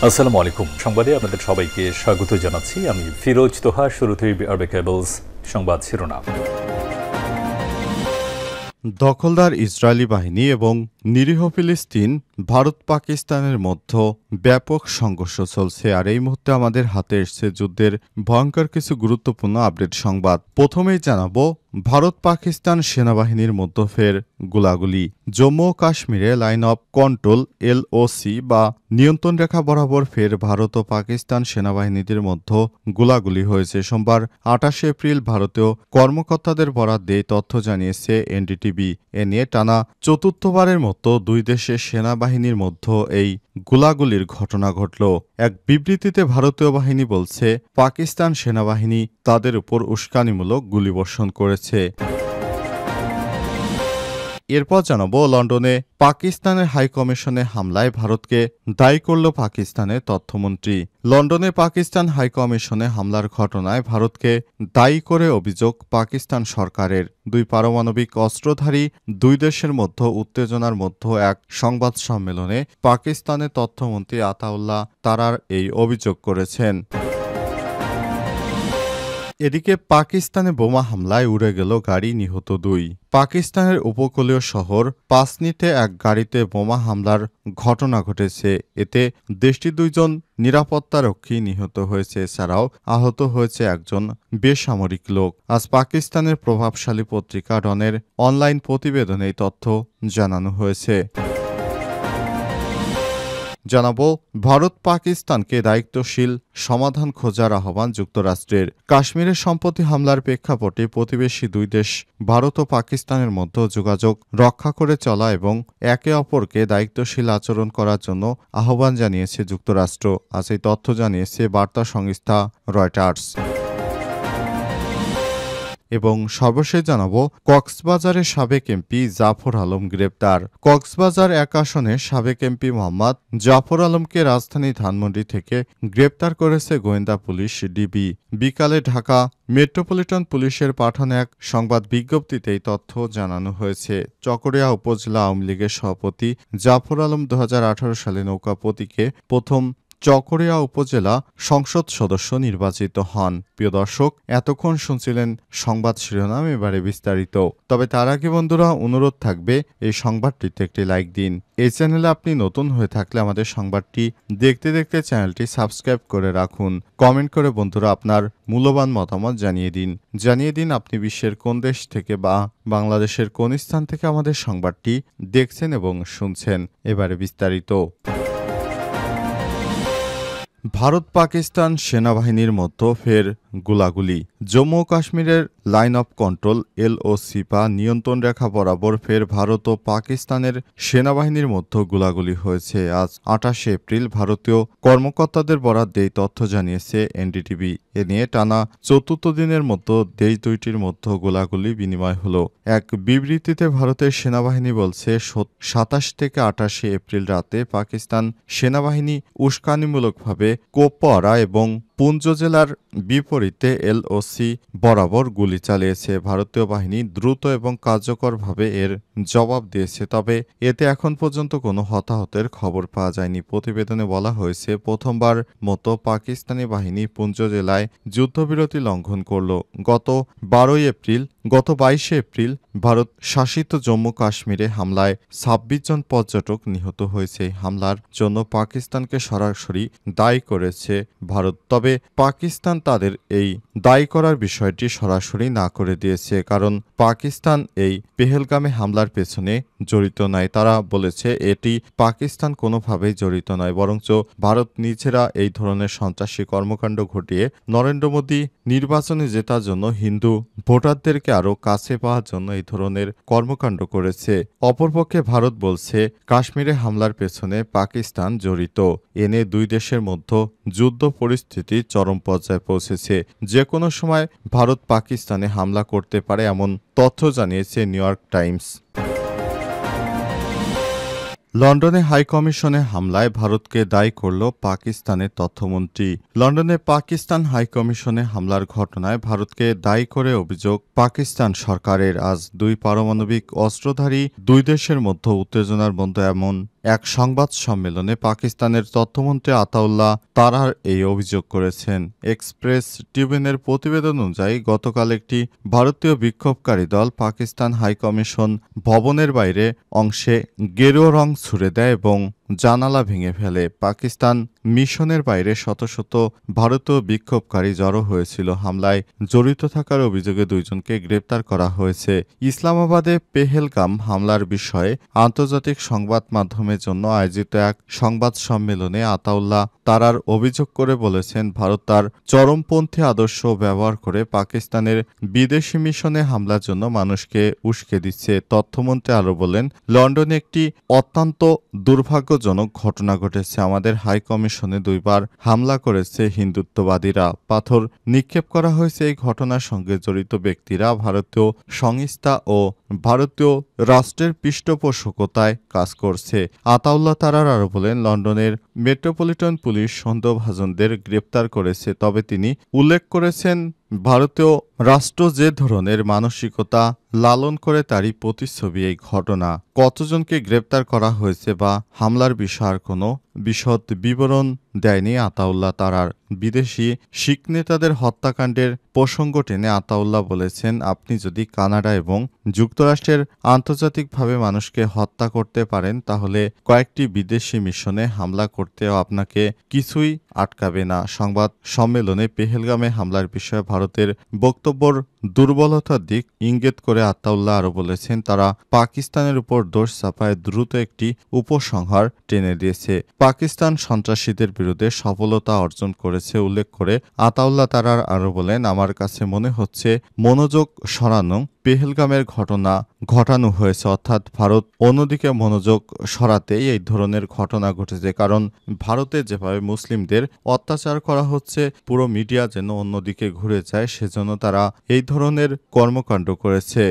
আসসালামু আলাইকুম। সংবাদে আপনাদের সবাইকে স্বাগত জানাচ্ছি। আমি ফিরোজ তোহা। শুরুতেই আরবে কেবলস সংবাদ শিরোনাম। দখলদার ইসরায়েলি বাহিনী এবং নিরীহ ফিলিস্তিন ভারত পাকিস্তানের মধ্যে ব্যাপক সংঘর্ষ চলছে। আর এই মুহূর্তে আমাদের হাতে এসছে যুদ্ধের ভয়ঙ্কর কিছু গুরুত্বপূর্ণ আপডেট সংবাদ। প্রথমেই জানাবো ভারত পাকিস্তান সেনাবাহিনীর মধ্যে ফের গোলাগুলি। জম্মু ও কাশ্মীরে লাইন অফ কন্ট্রোল LOC বা নিয়ন্ত্রণ রেখা বরাবর ফের ভারত ও পাকিস্তান সেনাবাহিনীদের মধ্যে গোলাগুলি হয়েছে। সোমবার ২৮ এপ্রিল ভারতীয় কর্মকর্তাদের বরাত দিয়ে তথ্য জানিয়েছে NDTV। এ নিয়ে টানা চতুর্থবারের মতো দুই দেশের সেনাবাহিনীর মধ্যে এই গোলাগুলির ঘটনা ঘটল। এক বিবৃতিতে ভারতীয় বাহিনী বলছে, পাকিস্তান সেনাবাহিনী তাদের উপর উস্কানিমূলক গুলিবর্ষণ করেছে। এরপর জানাবো লন্ডনে পাকিস্তানের হাইকমিশনে হামলায় ভারতকে দায়ী করল পাকিস্তানের তথ্যমন্ত্রী। লন্ডনে পাকিস্তান হাইকমিশনে হামলার ঘটনায় ভারতকে দায়ী করে অভিযোগ পাকিস্তান সরকারের। দুই পারমাণবিক অস্ত্রধারী দুই দেশের মধ্যে উত্তেজনার মধ্যে এক সংবাদ সম্মেলনে পাকিস্তানের তথ্যমন্ত্রী আতাউল্লাহ তারার এই অভিযোগ করেছেন। এদিকে পাকিস্তানে বোমা হামলায় উড়ে গেল গাড়ি, নিহত দুই। পাকিস্তানের উপকূলীয় শহর পাসনিতে এক গাড়িতে বোমা হামলার ঘটনা ঘটেছে। এতে দেশটির দুইজন নিরাপত্তারক্ষী নিহত হয়েছে। এছাড়াও আহত হয়েছে একজন বেসামরিক লোক। আজ পাকিস্তানের প্রভাবশালী পত্রিকা ডনের অনলাইন প্রতিবেদনে এই তথ্য জানানো হয়েছে। জানাবো ভারত পাকিস্তানকে দায়িত্বশীল সমাধান খোঁজার আহ্বান যুক্তরাষ্ট্রের। কাশ্মীরের সম্প্রতি হামলার প্রেক্ষাপটে প্রতিবেশী দুই দেশ ভারত ও পাকিস্তানের মধ্যে যোগাযোগ রক্ষা করে চলা এবং একে অপরকে দায়িত্বশীল আচরণ করার জন্য আহ্বান জানিয়েছে যুক্তরাষ্ট্র। আজ এই তথ্য জানিয়েছে বার্তা সংস্থা রয়টার্স। এবং সর্বশেষ জানাবো কক্সবাজারের সাবেক এমপি জাফর আলম গ্রেপ্তার। কক্সবাজার ১ আসনের সাবেক এমপি মোহাম্মদ জাফর আলমকে রাজধানী ধানমন্ডি থেকে গ্রেপ্তার করেছে গোয়েন্দা পুলিশ ডিবি। বিকালে ঢাকা মেট্রোপলিটন পুলিশের পাঠানো এক সংবাদ বিজ্ঞপ্তিতে এই তথ্য জানানো হয়েছে। চকরিয়া উপজেলা আওয়ামী লীগের সভাপতি জাফর আলম ২০১৮ সালে নৌকা প্রতীকে প্রথম চকরিয়া উপজেলা সংসদ সদস্য নির্বাচিত হন। প্রিয় দর্শক, এতক্ষণ শুনছিলেন সংবাদ শিরোনাম, এবারে বিস্তারিত। তবে তার আগে বন্ধুরা অনুরোধ থাকবে এই সংবাদটিতে একটি লাইক দিন। এই চ্যানেলে আপনি নতুন হয়ে থাকলে আমাদের সংবাদটি দেখতে দেখতে চ্যানেলটি সাবস্ক্রাইব করে রাখুন। কমেন্ট করে বন্ধুরা আপনার মূল্যবান মতামত জানিয়ে দিন আপনি বিশ্বের কোন দেশ থেকে বা বাংলাদেশের কোন স্থান থেকে আমাদের সংবাদটি দেখছেন এবং শুনছেন। এবারে বিস্তারিত। ভারত পাকিস্তান সেনাবাহিনীর মধ্যে ফের গোলাগুলি। জম্মু ও কাশ্মীরের লাইন অফ কন্ট্রোল LOC বা নিয়ন্ত্রণ রেখা বরাবর ফের ভারত ও পাকিস্তানের সেনাবাহিনীর মধ্যে গোলাগুলি হয়েছে। আজ ২৮ এপ্রিল ভারতীয় কর্মকর্তাদের বরাত দিয়ে তথ্য জানিয়েছে NDTV। এ নিয়ে টানা চতুর্থ দিনের মতো দেশ দুইটির মধ্যে গোলাগুলি বিনিময় হল। এক বিবৃতিতে ভারতের সেনাবাহিনী বলছে, ২৭ থেকে ২৮ এপ্রিল রাতে পাকিস্তান সেনাবাহিনী উস্কানিমূলকভাবে কোপপারা এবং পুঞ্চ জেলার বিপরীতে LOC বরাবর গুলি চালিয়েছে। ভারতীয় বাহিনী দ্রুত এবং কার্যকরভাবে এর জবাব দিয়েছে, তবে এতে এখন পর্যন্ত কোনো হতাহতের খবর পাওয়া যায়নি। প্রতিবেদনে বলা হয়েছে, প্রথমবার মতো পাকিস্তানি বাহিনী পুঞ্চ জেলায় যুদ্ধবিরতি লঙ্ঘন করল। গত 22 এপ্রিল ভারত শাসিত জম্মু কাশ্মীরে হামলায় ২৬ জন পর্যটক নিহত হয়েছে। হামলার জন্য পাকিস্তানকে সরাসরি দায়ী করেছে ভারত। তবে পাকিস্তান তাদের এই দায়ী করার বিষয়টি সরাসরি না করে দিয়েছে, কারণ পাকিস্তান এই পেহেলগামে হামলার পেছনে জড়িত নয়। তারা বলেছে এটি পাকিস্তান কোনোভাবেই জড়িত নয়, বরঞ্চ ভারত নিজেরা এই ধরনের সন্ত্রাসী কর্মকাণ্ড ঘটিয়ে নরেন্দ্র মোদী নির্বাচনে জেতার জন্য হিন্দু ভোটারদেরকে আরও কাছে পাওয়ার জন্য এই ধরনের কর্মকাণ্ড করেছে। অপরপক্ষে ভারত বলছে কাশ্মীরে হামলার পেছনে পাকিস্তান জড়িত। এনে দুই দেশের মধ্যে যুদ্ধ পরিস্থিতি চরম পর্যায়ে পৌঁছেছে। যে কোনো সময় ভারত পাকিস্তানে হামলা করতে পারে এমন তথ্য জানিয়েছে নিউ ইয়র্ক টাইমস। লন্ডনে হাইকমিশনে হামলায় ভারতকে দায়ী করল পাকিস্তানের তথ্যমন্ত্রী। লন্ডনে পাকিস্তান হাইকমিশনে হামলার ঘটনায় ভারতকে দায়ী করে অভিযোগ পাকিস্তান সরকারের। আজ দুই পারমাণবিক অস্ত্রধারী দুই দেশের মধ্যে উত্তেজনার মধ্যে এমন এক সংবাদ সম্মেলনে পাকিস্তানের তথ্যমন্ত্রী আতাউল্লাহ তারার এই অভিযোগ করেছেন। এক্সপ্রেস ট্রিবিউনের প্রতিবেদন অনুযায়ী গতকাল একটি ভারতীয় বিক্ষোভকারী দল পাকিস্তান হাইকমিশন ভবনের বাইরে অংশে গেরুয়া রং ছুড়ে দেয় এবং জানালা ভেঙে ফেলে। পাকিস্তান মিশনের বাইরে শত শত ভারতীয় বিক্ষোভকারী জড়ো হয়েছিল। হামলায় জড়িত থাকার অভিযোগে 2 জনকে গ্রেপ্তার করা হয়েছে। ইসলামাবাদে পেহেলগাম হামলার বিষয়ে আন্তর্জাতিক সংবাদ মাধ্যমের জন্য আয়োজিত এক সংবাদ সম্মেলনে আতাউল্লাহ তারার অভিযোগ করে বলেছেন, ভারত তার চরমপন্থী আদর্শ ব্যবহার করে পাকিস্তানের বিদেশি মিশনে হামলার জন্য মানুষকে উস্কে দিচ্ছে। তথ্যমন্ত্রী আরও বলেন, লন্ডনে একটি অত্যন্ত দুর্ভাগ্যজনক ঘটনা ঘটেছে। আমাদের হাই কমিশনে 2 বার হামলা করেছে হিন্দুত্ববাদীরা। পাথর নিক্ষেপ করা হয়েছে। এই ঘটনার সঙ্গে জড়িত ব্যক্তিরা ভারতীয় সংস্থা ও ভারতীয় রাষ্ট্রের পৃষ্ঠপোষকতায় কাজ করছে। আতাউল্লাহ তারার আরও বলেন, লন্ডনের মেট্রোপলিটন পুলিশ সন্দেহভাজনদের গ্রেপ্তার করেছে। তবে তিনি উল্লেখ করেছেন, ভারতীয় রাষ্ট্র যে ধরনের মানসিকতা লালন করে তারই প্রতিচ্ছবি এই ঘটনা। কতজনকে গ্রেপ্তার করা হয়েছে বা হামলার বিষয়ের কোনো বিশদ বিবরণ দেয়নি আতাউল্লাহ তারার। বিদেশি শিখ নেতাদের হত্যাকাণ্ডের প্রসঙ্গ টেনে আতাউল্লাহ বলেছেন, আপনি যদি কানাডা এবং যুক্তরাষ্ট্রের আন্তর্জাতিকভাবে মানুষকে হত্যা করতে পারেন, তাহলে কয়েকটি বিদেশি মিশনে হামলা করতেও আপনাকে কিছুই আটকাবে না। সংবাদ সম্মেলনে পেহেলগামে হামলার বিষয়ে ভারতের বক্তব্যর দুর্বলতার দিক ইঙ্গিত করে আতাউল্লাহ আরও বলেছেন, তারা পাকিস্তানের উপর দোষ চাপায় দ্রুত একটি উপসংহার টেনে দিয়েছে। পাকিস্তান সন্ত্রাসীদের বিরুদ্ধে সফলতা অর্জন করেছে উল্লেখ করে আতাউল্লাহ তারার আরও বলেন, আমার কাছে মনে হচ্ছে মনোযোগ সরানো পেহেলগামের ঘটনা ঘটানো হয়েছে, অর্থাৎ ভারত অন্যদিকে মনোযোগ সরাতেই এই ধরনের ঘটনা ঘটেছে। কারণ ভারতে যেভাবে মুসলিমদের অত্যাচার করা হচ্ছে, পুরো মিডিয়া যেন অন্যদিকে ঘুরে যায়, সেজন্য তারা এই ধরনের কর্মকাণ্ড করেছে।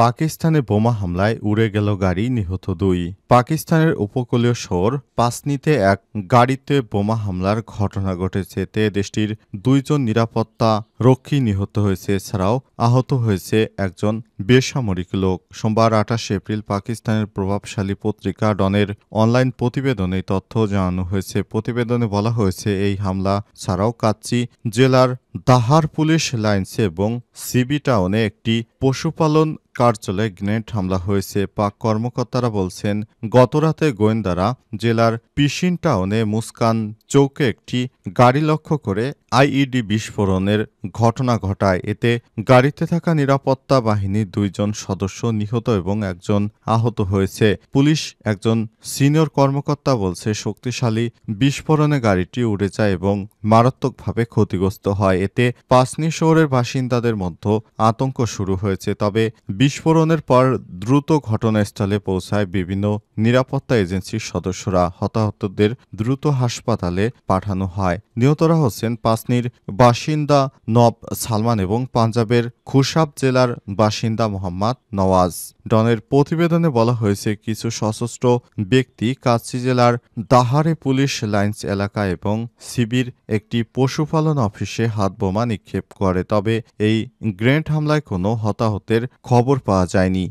পাকিস্তানে বোমা হামলায় উড়ে গেল গাড়ি, নিহত 2। পাকিস্তানের উপকূলীয় শহর পাসনিতে এক গাড়িতে বোমা হামলার ঘটনা ঘটেছে। এতে দেশটির 2 জন নিরাপত্তা রক্ষী নিহত হয়েছে। এছাড়াও আহত হয়েছে একজন বেসামরিক লোক। সোমবার 28 এপ্রিল পাকিস্তানের প্রভাবশালী পত্রিকা ডনের অনলাইন প্রতিবেদনে তথ্য জানানো হয়েছে। প্রতিবেদনে বলা হয়েছে, এই হামলা ছাড়াও কাচ্চি জেলার দাহার পুলিশ লাইন্সে এবং সিবি টাউনে একটি পশুপালন কার্যালয়ে গ্রেনেড হামলা হয়েছে। পাক কর্মকর্তারা বলছেন, গতরাতে গোয়েন্দারা জেলার পিশিন টাউনে মুস্কান চৌকে একটি গাড়ি লক্ষ্য করে আইইডি বিস্ফোরণের ঘটনা ঘটায়। এতে গাড়িতে থাকা নিরাপত্তা বাহিনীর 2 জন সদস্য নিহত এবং একজন আহত হয়েছে। পুলিশ একজন সিনিয়র কর্মকর্তা বলছে, শক্তিশালী বিস্ফোরণে গাড়িটি উড়ে যায় এবং মারাত্মকভাবে ক্ষতিগ্রস্ত হয়। এতে পাসনি শহরের বাসিন্দাদের মধ্যে আতঙ্ক শুরু হয়েছে। তবে বিস্ফোরণের পর দ্রুত ঘটনাস্থলে পৌঁছায় বিভিন্ন নিরাপত্তা এজেন্সির সদস্যরা। হতাহতদের দ্রুত হাসপাতালে পাঠানো হয়। নিহতরা হচ্ছেন পাসনির বাসিন্দা নব সালমান এবং পাঞ্জাবের খুশাব জেলার বাসিন্দা মোহাম্মদ নওয়াজ। ডনের প্রতিবেদনে বলা হয়েছে, কিছু সশস্ত্র ব্যক্তি কাচ্চি জেলার দাহারে পুলিশ লাইন্স এলাকা এবং সিবির একটি পশুপালন অফিসে হাতবোমা নিক্ষেপ করে। তবে এই গ্রেনেড হামলায় কোনো হতাহতের খবর পাওয়া যায়নি।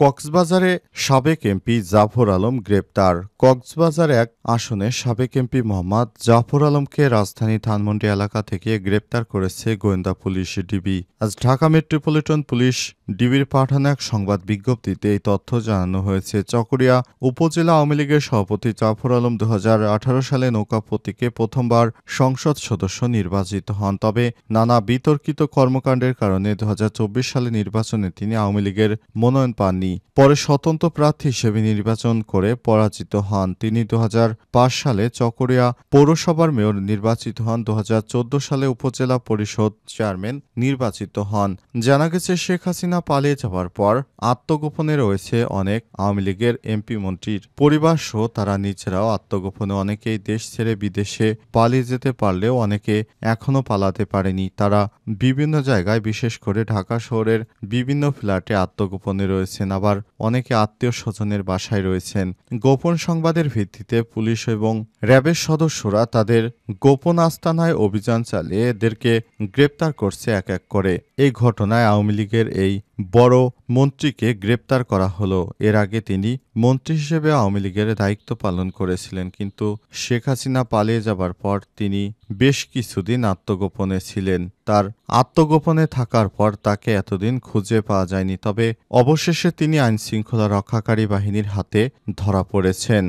কক্সবাজারে সাবেক এমপি জাফর আলম গ্রেপ্তার। কক্সবাজার এক আসনে সাবেক এমপি মোহাম্মদ জাফর আলমকে রাজধানী ধানমন্ডি এলাকা থেকে গ্রেপ্তার করেছে গোয়েন্দা পুলিশ ডিবি। আজ ঢাকা মেট্রোপলিটন পুলিশ ডিবির পাঠানো এক সংবাদ বিজ্ঞপ্তিতে এই তথ্য জানানো হয়েছে। চকরিয়া উপজেলা আওয়ামী লীগের সভাপতি জাফর আলম 2018 সালে নৌকা প্রতীকে প্রথমবার সংসদ সদস্য নির্বাচিত হন। তবে নানা বিতর্কিত কর্মকাণ্ডের কারণে 2024 সালে নির্বাচনে তিনি আওয়ামী লীগের মনোনয়ন পাননি। পরে স্বতন্ত্র প্রার্থী হিসেবে নির্বাচন করে পরাজিত হন। তিনি 2005 সালে চকরিয়া পৌরসভার মেয়র নির্বাচিত হন। 2014 সালে উপজেলা পরিষদ চেয়ারম্যান নির্বাচিত হন। জানা গেছে, শেখ হাসিনা পালিয়ে যাওয়ার পর আত্মগোপনে রয়েছে অনেক আওয়ামী লীগের এমপি মন্ত্রীর পরিবার সহ তারা নিজেরাও আত্মগোপনে। অনেকেই দেশ ছেড়ে বিদেশে পালিয়ে যেতে পারলেও অনেকে এখনও পালাতে পারেনি। তারা বিভিন্ন জায়গায়, বিশেষ করে ঢাকা শহরের বিভিন্ন ফ্ল্যাটে আত্মগোপনে রয়েছেন। আবার অনেকে আত্মীয় স্বজনের বাসায় রয়েছেন। গোপন সংবাদের ভিত্তিতে পুলিশ এবং র্যাবের সদস্যরা তাদের গোপন আস্তানায় অভিযান চালিয়ে এদেরকে গ্রেপ্তার করছে এক এক করে। এই ঘটনায় আওয়ামী লীগের এই বড় মন্ত্রীকে গ্রেপ্তার করা হলো। এর আগে তিনি মন্ত্রী হিসেবে আওয়ামী লীগের দায়িত্ব পালন করেছিলেন, কিন্তু শেখ হাসিনা পালিয়ে যাবার পর তিনি বেশ কিছুদিন আত্মগোপনে ছিলেন। তার আত্মগোপনে থাকার পর তাকে এতদিন খুঁজে পাওয়া যায়নি, তবে অবশেষে তিনি আইনশৃঙ্খলা রক্ষাকারী বাহিনীর হাতে ধরা পড়েছেন।